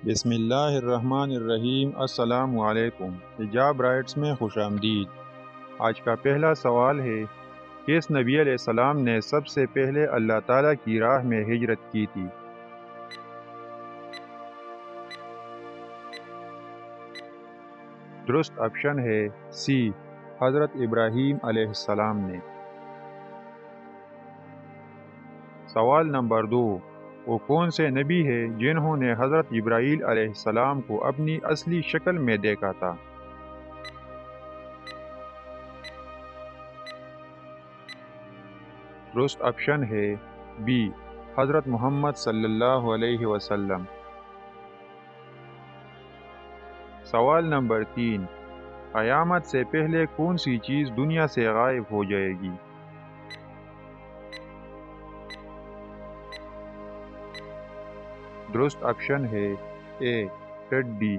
بسم اللہ الرحمن الرحیم۔ السلام علیکم۔ حجاب رائٹس میں خوش آمدید۔ آج کا پہلا سوال ہے، کس نبی علیہ السلام نے سب سے پہلے اللہ تعالیٰ کی راہ میں ہجرت کی تھی؟ درست آپشن ہے سی، حضرت ابراہیم علیہ السلام نے۔ سوال نمبر 2، وہ کون سے نبی ہے جنہوں نے حضرت جبرائیل علیہ السلام کو اپنی اصلی شکل میں دیکھا تھا؟ درست آپشن ہے بی، حضرت محمد صلی اللہ علیہ وسلم۔ سوال نمبر 3، قیامت سے پہلے کون سی چیز دنیا سے غائب ہو جائے گی؟ درست آپشن ہے اے، ٹڈی۔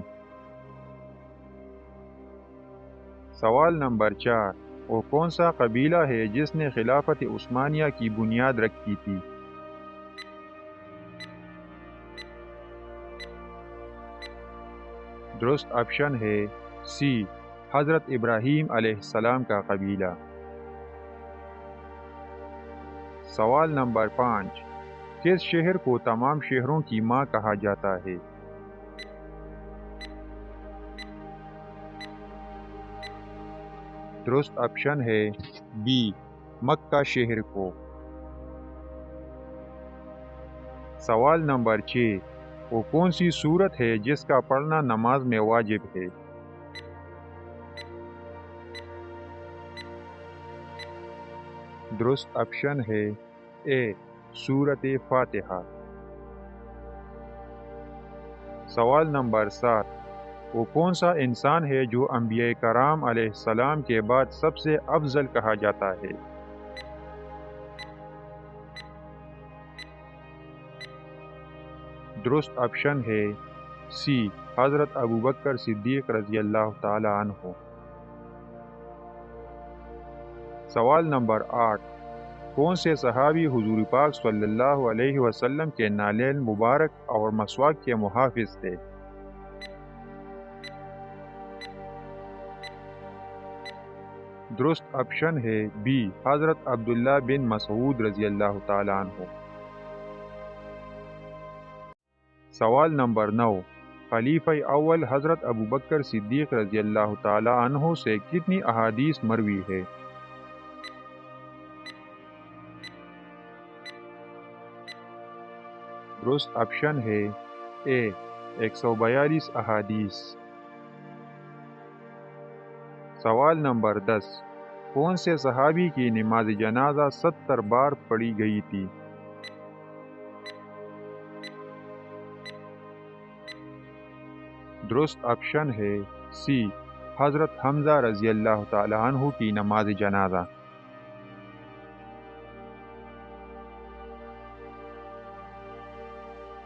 سوال نمبر 4، وہ کون سا قبیلہ ہے جس نے خلافت عثمانیہ کی بنیاد رکھی تھی؟ درست آپشن ہے سی، حضرت ابراہیم علیہ السلام کا قبیلہ۔ سوال نمبر 5، کس شہر کو تمام شہروں کی ماں کہا جاتا ہے؟ درست آپشن ہے بی، مکہ شہر کو۔ سوال نمبر 6، وہ کون سی سورت ہے جس کا پڑھنا نماز میں واجب ہے؟ درست آپشن ہے اے، سورت فاتحہ۔ سوال نمبر 7، وہ کون سا انسان ہے جو انبیاء کرام علیہ السلام کے بعد سب سے افضل کہا جاتا ہے؟ درست آپشن ہے سی، حضرت ابوبکر صدیق رضی اللہ تعالی عنہ۔ سوال نمبر 8، کون سے صحابی حضور پاک صلی اللہ علیہ وسلم کے نالین مبارک اور مسواک کے محافظ تھے؟ درست آپشن ہے بی، حضرت عبداللہ بن مسعود رضی اللہ تعالی عنہ۔ سوال نمبر 9، خلیفہ اول حضرت ابوبکر صدیق رضی اللہ تعالی عنہ سے کتنی احادیث مروی ہے؟ درست آپشن ہے اے، 142 احادیث۔ سوال نمبر 10، کون سے صحابی کی نماز جنازہ 70 بار پڑھی گئی تھی؟ درست آپشن ہے سی، حضرت حمزہ رضی اللہ تعالی عنہ کی نماز جنازہ۔